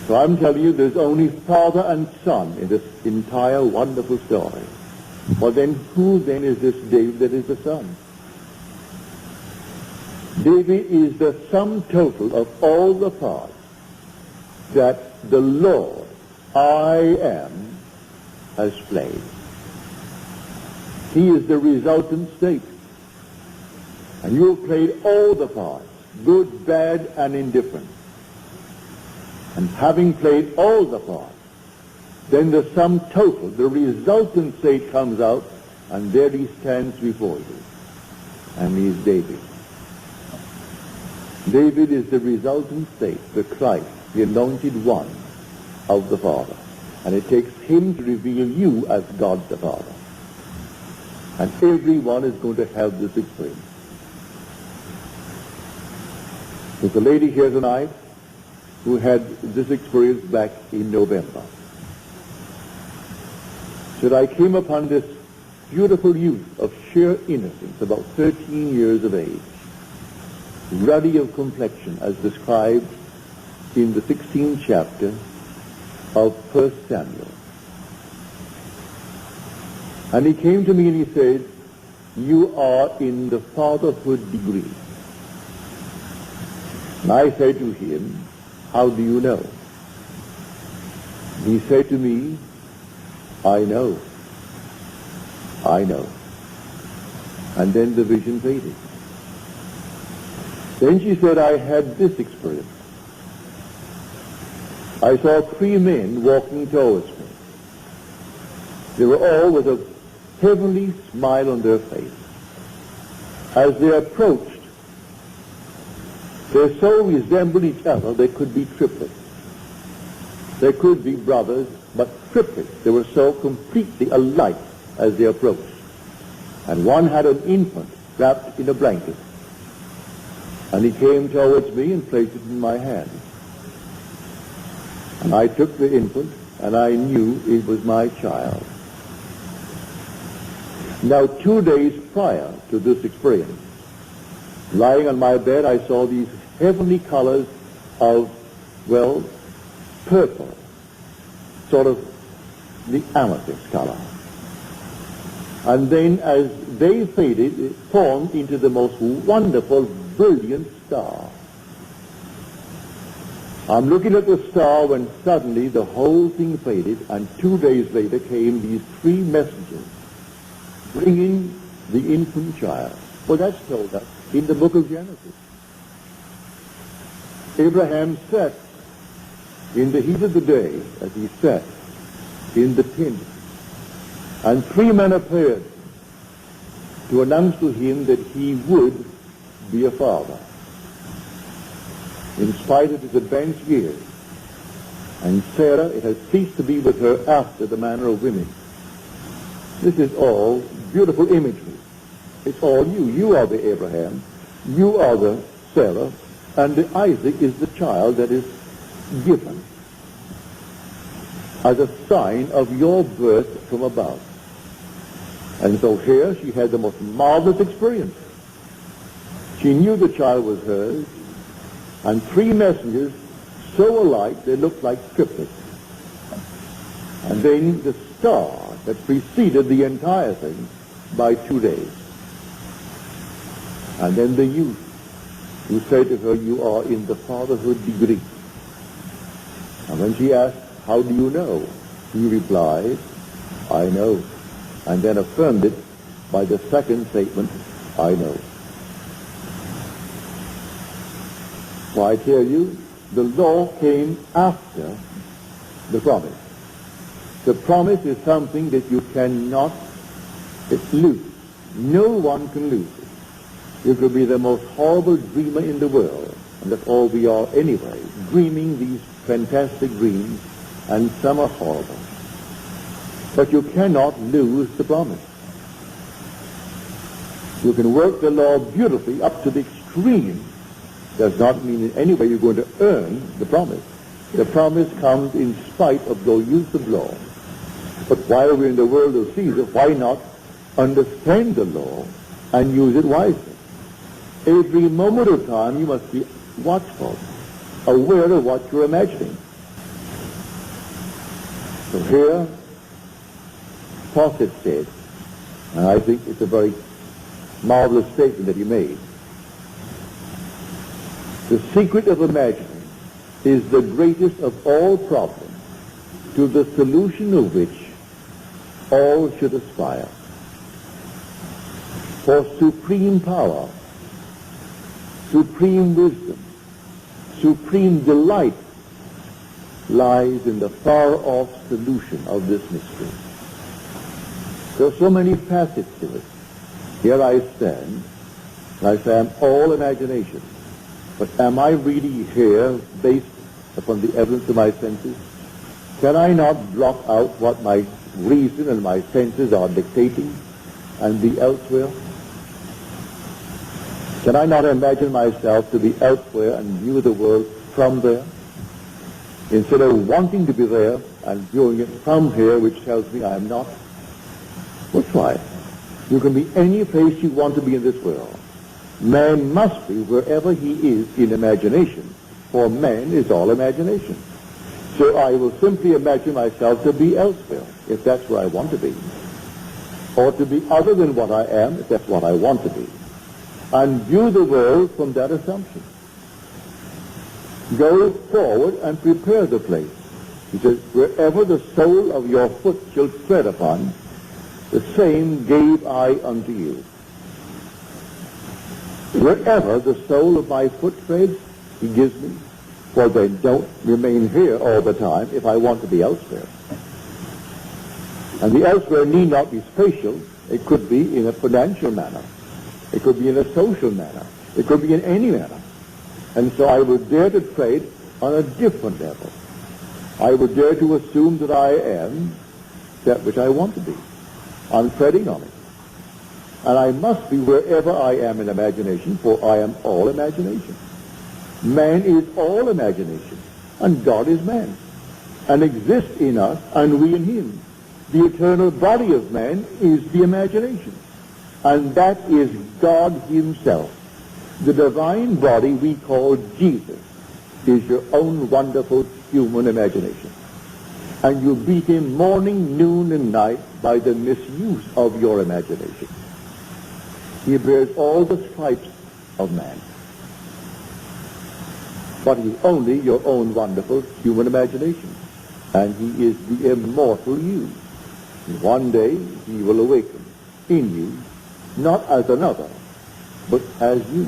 So I'm telling you, there's only father and son in this entire wonderful story. Well then, who then is this David that is the son? David is the sum total of all the parts that the Lord, I am, has played. He is the resultant state. And you have played all the parts, good, bad, and indifferent. And having played all the parts, then the sum total, the resultant state comes out, and there he stands before you. And he is David. David is the resultant state, the Christ, the anointed one of the Father. And it takes him to reveal you as God the Father. And everyone is going to have this experience. There's a lady here tonight who had this experience back in November. Said, I came upon this beautiful youth of sheer innocence, about 13 years of age, ruddy of complexion, as described in the 16th chapter of 1 Samuel. And he came to me and he said, you are in the fatherhood degree. And I said to him, how do you know? He said to me, I know. I know. And then the vision faded. Then she said, I had this experience. I saw 3 men walking towards me. They were all with a heavenly smile on their face. As they approached, they so resembled each other they could be triplets. They could be brothers, but triplets. They were so completely alike as they approached. And one had an infant wrapped in a blanket. And he came towards me and placed it in my hand. And I took the infant, and I knew it was my child. Now, 2 days prior to this experience, lying on my bed, I saw these heavenly colors of, well, purple, sort of the amethyst color. And then as they faded, it formed into the most wonderful, brilliant star. I'm looking at the star when suddenly the whole thing faded, and 2 days later came these 3 messengers bringing the infant child. Well, that's told us in the book of Genesis. Abraham sat in the heat of the day, as he sat in the tent, and 3 men appeared to announce to him that he would be a father, in spite of his advanced years. And Sarah, it has ceased to be with her after the manner of women. This is all beautiful imagery. It's all you. You are the Abraham. You are the Sarah. And the Isaac is the child that is given as a sign of your birth from above. And so here she had the most marvelous experience. She knew the child was hers, and 3 messengers so alike they looked like triplets. And then the star that preceded the entire thing by 2 days. And then the youth who said to her, you are in the fatherhood degree. And when she asked, how do you know? He replied, I know. And then affirmed it by the second statement, I know. So I tell you, the law came after the promise. The promise is something that you cannot lose. No one can lose it. You could be the most horrible dreamer in the world, and that's all we are anyway, dreaming these fantastic dreams, and some are horrible. But you cannot lose the promise. You can work the law beautifully up to the extreme. Does not mean in any way you're going to earn the promise. The promise comes in spite of the use of law. But while we're in the world of Caesar, why not understand the law and use it wisely? Every moment of time you must be watchful, aware of what you're imagining. So here, Fawcett said, and I think it's a very marvelous statement that he made, the secret of imagining is the greatest of all problems, to the solution of which all should aspire. For supreme power, supreme wisdom, supreme delight lies in the far-off solution of this mystery. There are so many facets to it. Here I stand, and I say I'm all imagination. But am I really here based upon the evidence of my senses? Can I not block out what my reason and my senses are dictating and be elsewhere? Can I not imagine myself to be elsewhere and view the world from there, instead of wanting to be there and viewing it from here, which tells me I am not? Well, try it. You can be any place you want to be in this world. Man must be wherever he is in imagination, for man is all imagination. So I will simply imagine myself to be elsewhere, if that's where I want to be, or to be other than what I am, if that's what I want to be, and view the world from that assumption. Go forward and prepare the place. He says, wherever the sole of your foot shall tread upon, the same gave I unto you. Wherever the sole of my foot treads, he gives me. For they don't remain here all the time if I want to be elsewhere. And the elsewhere need not be spatial. It could be in a financial manner. It could be in a social manner. It could be in any manner. And so I would dare to trade on a different level. I would dare to assume that I am that which I want to be. I'm treading on it. And I must be wherever I am in imagination, for I am all imagination. Man is all imagination, and God is man, and exists in us, and we in him. The eternal body of man is the imagination, and that is God himself. The divine body we call Jesus is your own wonderful human imagination. And you beat him morning, noon, and night by the misuse of your imagination. He bears all the stripes of man. But he's only your own wonderful human imagination. And he is the immortal you. And one day he will awaken in you, not as another, but as you.